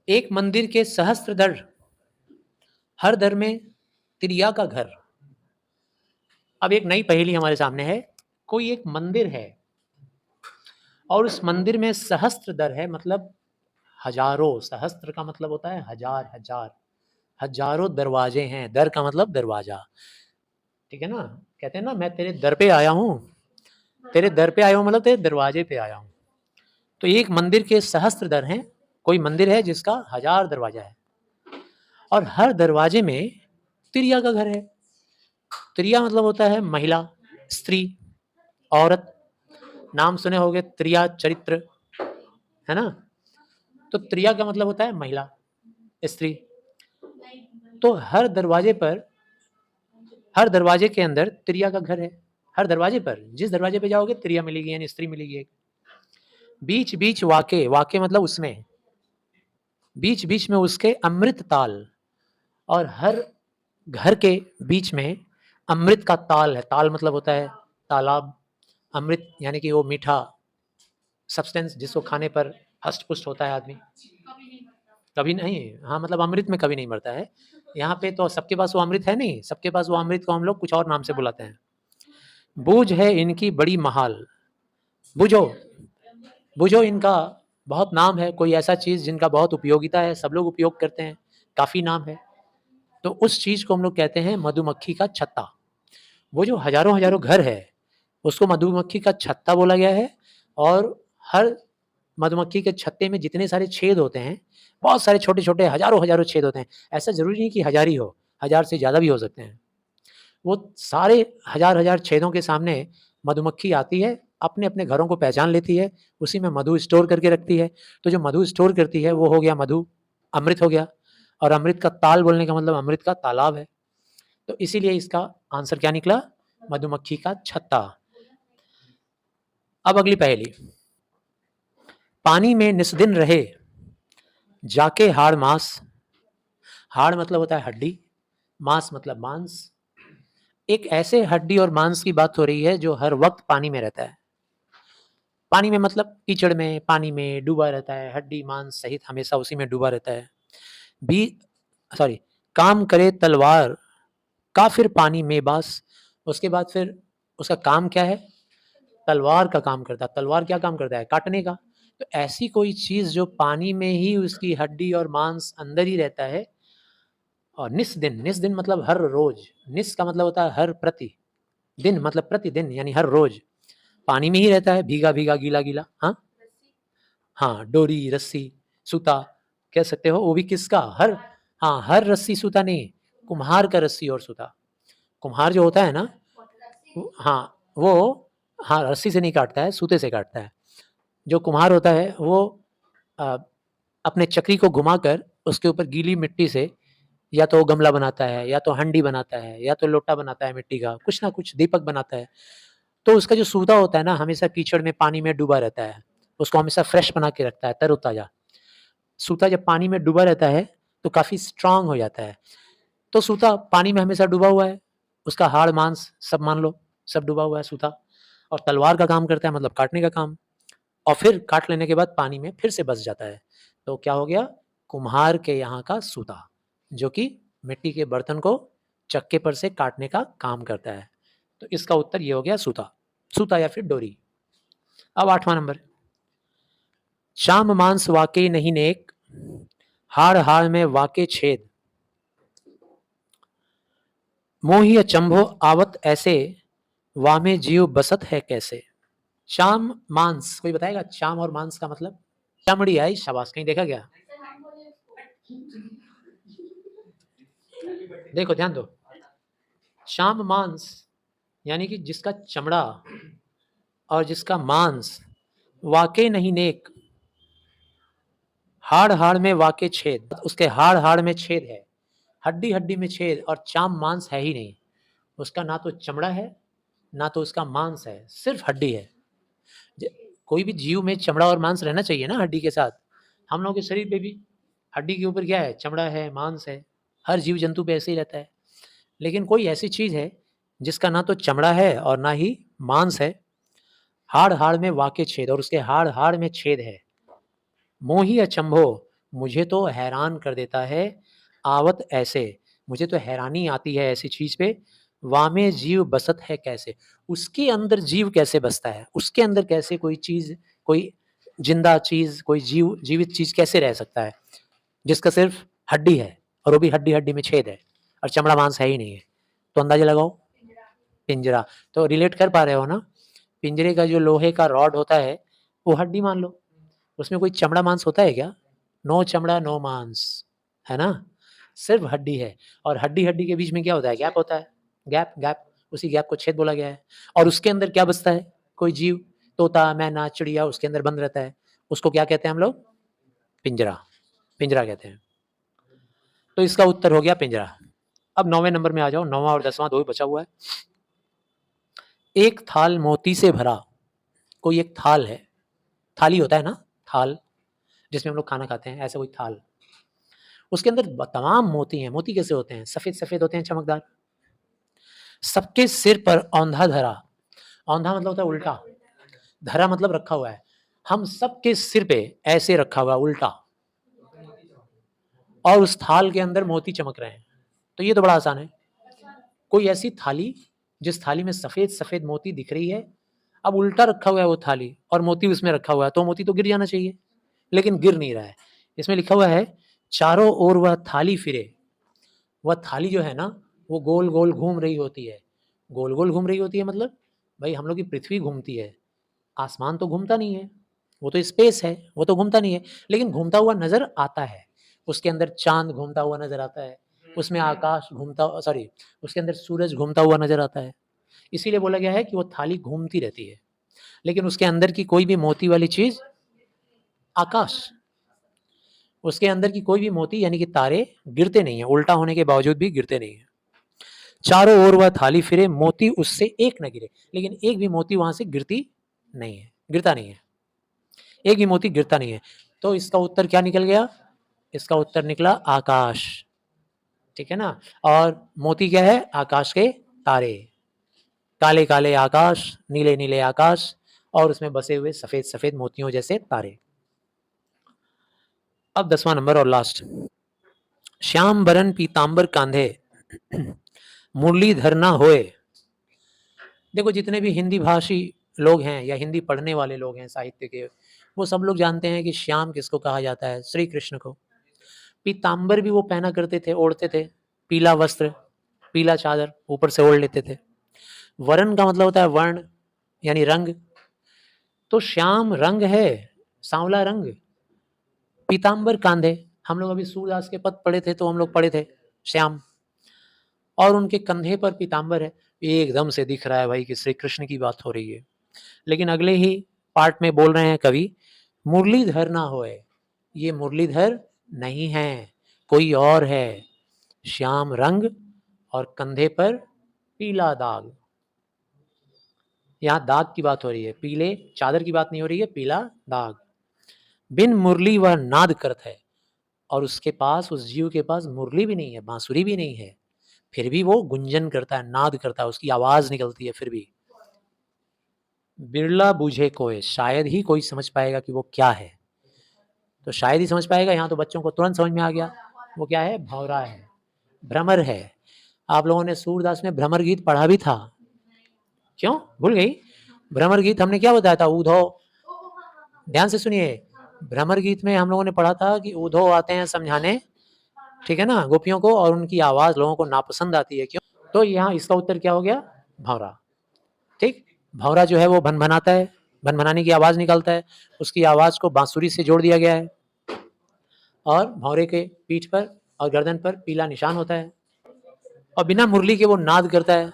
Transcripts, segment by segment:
एक मंदिर के सहस्त्र दर, हर दर में त्रिया का घर। अब एक नई पहेली हमारे सामने है। कोई एक मंदिर है और उस मंदिर में सहस्त्र दर है, मतलब हजारों। सहस्त्र का मतलब होता है हजार, हजार। हजारों दरवाजे हैं। दर का मतलब दरवाजा, ठीक है ना। कहते हैं ना, मैं तेरे दर पे आया हूँ। तेरे दर पे आया हूँ मतलब तेरे दरवाजे पे आया हूँ। तो एक मंदिर के सहस्त्र दर हैं। कोई मंदिर है जिसका 1000 दरवाजा है और हर दरवाजे में त्रिया का घर है। त्रिया मतलब होता है महिला, स्त्री, औरत। नाम सुने होंगे त्रिया चरित्र, है ना। तो त्रिया का मतलब होता है महिला, स्त्री। तो हर दरवाजे पर, हर दरवाजे के अंदर त्रिया का घर है। हर दरवाजे पर, जिस दरवाजे पे जाओगे त्रिया मिलेगी, यानी स्त्री मिलेगी एक। बीच बीच वाके, वाके मतलब उसमें, बीच बीच में उसके अमृत ताल। और हर घर के बीच में अमृत का ताल है। ताल मतलब होता है तालाब। अमृत यानी कि वो मीठा सब्सटेंस जिसको खाने पर हष्ट पुष्ट होता है आदमी। कभी नहीं, हाँ मतलब अमृत में कभी नहीं मरता है। यहाँ पे तो सबके पास वो अमृत है नहीं, सबके पास वो अमृत को हम लोग कुछ और नाम से बुलाते हैं। बूझ है इनकी बड़ी महाल। बुझो, बुझो इनका बहुत नाम है। कोई ऐसा चीज जिनका बहुत उपयोगिता है, सब लोग उपयोग करते हैं, काफी नाम है। तो उस चीज को हम लोग कहते हैं मधुमक्खी का छत्ता। वो जो हजारों हजारों घर है उसको मधुमक्खी का छत्ता बोला गया है। और हर मधुमक्खी के छत्ते में जितने सारे छेद होते हैं, बहुत सारे छोटे छोटे हजारों हजारों छेद होते हैं। ऐसा जरूरी नहीं कि 1000 ही हो, 1000 से ज्यादा भी हो सकते हैं। वो सारे हजार हजार छेदों के सामने मधुमक्खी आती है, अपने अपने घरों को पहचान लेती है, उसी में मधु स्टोर करके रखती है। तो जो मधु स्टोर करती है वो हो गया मधु, अमृत हो गया। और अमृत का ताल बोलने का मतलब अमृत का तालाब है। तो इसीलिए इसका आंसर क्या निकला, मधुमक्खी का छत्ता। अब अगली पहेली। पानी में निस्दिन रहे, जाके हाड़ मांस। हाड़ मतलब होता है हड्डी, मांस मतलब मांस। एक ऐसे हड्डी और मांस की बात हो रही है जो हर वक्त पानी में रहता है। पानी में मतलब कीचड़ में, पानी में डूबा रहता है, हड्डी मांस सहित हमेशा उसी में डूबा रहता है। भी सॉरी, काम करे तलवार, काफिर पानी में बास। उसके बाद फिर उसका काम क्या है, तलवार का काम करता है। तलवार क्या काम करता है, काटने का। तो ऐसी कोई चीज जो पानी में ही उसकी हड्डी और मांस अंदर ही रहता है। और निस दिन, निस दिन मतलब हर रोज। निस का मतलब होता है हर, प्रति, दिन मतलब प्रतिदिन, यानी हर रोज पानी में ही रहता है, भीगा भीगा गीला गीला। हाँ हाँ, डोरी, रस्सी, सूता कह सकते हो। वो भी किसका, हर, हाँ हर रस्सी सूता नहीं, कुम्हार का रस्सी और सूता। कुम्हार जो होता है ना, हाँ वो, हाँ रस्सी से नहीं काटता है, सूते से काटता है। जो कुम्हार होता है वो आ, अपने चक्री को घुमाकर उसके ऊपर गीली मिट्टी से या तो गमला बनाता है, या तो हंडी बनाता है, या तो लोटा बनाता है मिट्टी का, कुछ ना कुछ दीपक बनाता है। तो उसका जो सूता होता है ना, हमेशा कीचड़ में, पानी में डूबा रहता है। उसको हमेशा फ्रेश बना के रखता है, तरोताजा। सूता जब पानी में डूबा रहता है तो काफी स्ट्रांग हो जाता है। तो सूता पानी में हमेशा डूबा हुआ है, उसका हाड़ मांस सब मान लो, सब डूबा हुआ है सूता। और तलवार का काम करता है, मतलब काटने का काम। और फिर काट लेने के बाद पानी में फिर से बस जाता है। तो क्या हो गया, कुम्हार के यहाँ का सूता, जो कि मिट्टी के बर्तन को चक्के पर से काटने का काम करता है। तो इसका उत्तर ये हो गया सूता, सूता या फिर डोरी। अब 8वां नंबर। शाम मांस वाके नहीं नेक, हाड़ हाड़ में वाके छेद। मोही अचंभो आवत ऐसे, वामे जीव बसत है कैसे। शाम मांस, कोई बताएगा शाम और मांस का मतलब। चमड़ी आई, शाबाश, कहीं देखा गया। देखो ध्यान दो, शाम मांस यानी कि जिसका चमड़ा और जिसका मांस वाके नहीं नेक, हाड़ हाड़ में वाके छेद। उसके हाड़ हाड़ में छेद है, हड्डी हड्डी में छेद, और चाम मांस है ही नहीं। उसका ना तो चमड़ा है, ना तो उसका मांस है, सिर्फ हड्डी है। कोई भी जीव में चमड़ा और मांस रहना चाहिए ना हड्डी के साथ। हम लोगों के शरीर पे भी हड्डी के ऊपर क्या है, चमड़ा है, मांस है। हर जीव जंतु पे ऐसे ही रहता है। लेकिन कोई ऐसी चीज है जिसका ना तो चमड़ा है और ना ही मांस है, हाड़ हाड़ में वाके छेद, और उसके हाड़ हाड़ में छेद है। मोही अचंभो, मुझे तो हैरान कर देता है आवत ऐसे, मुझे तो हैरानी आती है ऐसी चीज़ पे, वामे जीव बसत है कैसे, उसके अंदर जीव कैसे बसता है, उसके अंदर कैसे कोई चीज़, कोई जिंदा चीज़, कोई जीवित चीज़ कैसे रह सकता है, जिसका सिर्फ हड्डी है और वो भी हड्डी-हड्डी में छेद है और चमड़ा मांस है ही नहीं है। तो अंदाज़ा लगाओ, पिंजरा। तो रिलेट कर पा रहे हो ना? पिंजरे का जो लोहे का रॉड होता है, वो हड्डी मान लो, उसमें कोई चमड़ा मांस होता है क्या? नो चमड़ा, नो मांस, है ना? सिर्फ हड्डी है और हड्डी-हड्डी के बीच में क्या होता है? गैप होता है, गैप, उसी गैप को छेद बोला गया है और उसके अंदर क्या बसता है? कोई जीव, तोता, मैना, चिड़िया उसके अंदर बंद रहता है। उसको क्या कहते हैं हम लोग? पिंजरा, पिंजरा कहते हैं। तो इसका उत्तर हो गया पिंजरा। अब 9वें नंबर में आ जाओ, 9वां और 10वां 2 ही बचा हुआ है। एक थाल मोती से भरा, कोई एक थाल है, थाली होता है ना, थाल जिसमें हम लोग खाना खाते हैं, ऐसा कोई थाल। उसके अंदर तमाम मोती हैं। मोती कैसे होते हैं? सफ़ेद-सफ़ेद होते हैं, चमकदार। सबके सिर पर औंधा धरा, औंधा मतलब होता है उल्टा, धरा मतलब रखा हुआ है। हम सबके सिर पे ऐसे रखा हुआ है उल्टा और उस थाल के अंदर मोती चमक रहे हैं। तो ये तो बड़ा आसान है। कोई ऐसी थाली जिस थाली में सफ़ेद-सफ़ेद मोती दिख रही है, अब उल्टा रखा हुआ है वो थाली और मोती उसमें रखा हुआ है, तो मोती तो गिर जाना चाहिए, लेकिन गिर नहीं रहा है। इसमें लिखा हुआ है, चारों ओर वह थाली फिरे। वह थाली जो है ना, वो गोल-गोल घूम रही होती है। गोल-गोल घूम रही होती है मतलब, भई हम लोग की पृथ्वी घूमती है, आसमान तो घूमता नहीं है, वो तो स्पेस है, वो तो घूमता नहीं है, लेकिन घूमता हुआ नज़र आता है। उसके अंदर चाँद घूमता हुआ नज़र आता है, उसमें आकाश घूमता, सॉरी, उसके अंदर सूरज घूमता हुआ नज़र आता है। इसीलिए बोला गया है कि वो थाली घूमती रहती है, लेकिन उसके अंदर की कोई भी मोती वाली चीज़, आकाश, उसके अंदर की कोई भी मोती यानी कि तारे गिरते नहीं हैं, उल्टा होने के बावजूद भी गिरते नहीं हैं। चारों ओर वह थाली फिरे, मोती उससे एक न गिरे, लेकिन एक भी मोती वहाँ से गिरती नहीं है, गिरता नहीं है, एक भी मोती गिरता नहीं है। तो इसका उत्तर क्या निकल गया? इसका उत्तर निकला आकाश, ठीक है ना? और मोती क्या है? आकाश के तारे, काले-काले आकाश, नीले-नीले आकाश और उसमें बसे हुए सफ़ेद-सफ़ेद मोतियों जैसे तारे। अब 10वां नंबर और लास्ट। श्याम बरन पीतांबर कांधे, मुरलीधर ना होए। देखो जितने भी हिंदी भाषी लोग हैं या हिंदी पढ़ने वाले लोग हैं साहित्य के, वो सब लोग जानते हैं कि श्याम किसको कहा जाता है? श्री कृष्ण को। पीतांबर भी वो पहना करते थे, ओढ़ते थे, पीला वस्त्र, पीला चादर ऊपर से ओढ़ लेते थे। वरण का मतलब होता है वर्ण यानी रंग, तो श्याम रंग है, सांवला रंग। पीतांबर कांधे, हम लोग अभी सूरदास के पद पढ़े थे तो हम लोग पढ़े थे श्याम, और उनके कंधे पर पीतांबर है। एकदम से दिख रहा है भाई कि श्री कृष्ण की बात हो रही है। लेकिन अगले ही पार्ट में बोल रहे हैं कवि, मुरलीधर ना होए, ये मुरलीधर नहीं है, कोई और है। श्याम रंग और कंधे पर पीला दाग, यहाँ दाग की बात हो रही है, पीले चादर की बात नहीं हो रही है, पीला दाग। बिन मुरली वह नाद करत है, और उसके पास, उस जीव के पास मुरली भी नहीं है, बांसुरी भी नहीं है, फिर भी वो गुंजन करता है, नाद करता है, उसकी आवाज निकलती है फिर भी। बिरला बूझे कोय, शायद ही कोई समझ पाएगा कि वो क्या है, तो शायद ही समझ पाएगा। यहाँ तो बच्चों को तुरंत समझ में आ गया, वो क्या है? भौरा है, भ्रमर है। आप लोगों ने सूरदास में भ्रमर गीत पढ़ा भी था, क्यों भूल गई? भ्रमर गीत हमने क्या बताया था? ऊधो, ध्यान से सुनिए, भ्रमर गीत में हम लोगों ने पढ़ा था कि ऊधो आते हैं समझाने, ठीक है ना, गोपियों को, और उनकी आवाज लोगों को नापसंद आती है, क्यों? तो यहाँ इसका उत्तर क्या हो गया? भौरा। ठीक, भौरा जो है वो भनभनाता है, भनभनाने की आवाज निकालता है, उसकी आवाज को बांसुरी से जोड़ दिया गया है, और भौरे के पीठ पर और गर्दन पर पीला निशान होता है, और बिना मुरली के वो नाद करता है,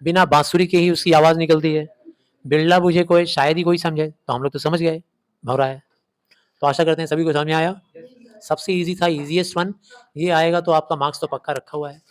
बिना बांसुरी के ही उसकी आवाज निकलती है। बिरला बुझे कोई, शायद ही कोई समझे, तो हम लोग तो समझ गए भौरा है। तो आशा करते हैं सभी को समझ में आया। सबसे इजी था, इजीएस्ट वन, ये आएगा तो आपका मार्क्स तो पक्का रखा हुआ है।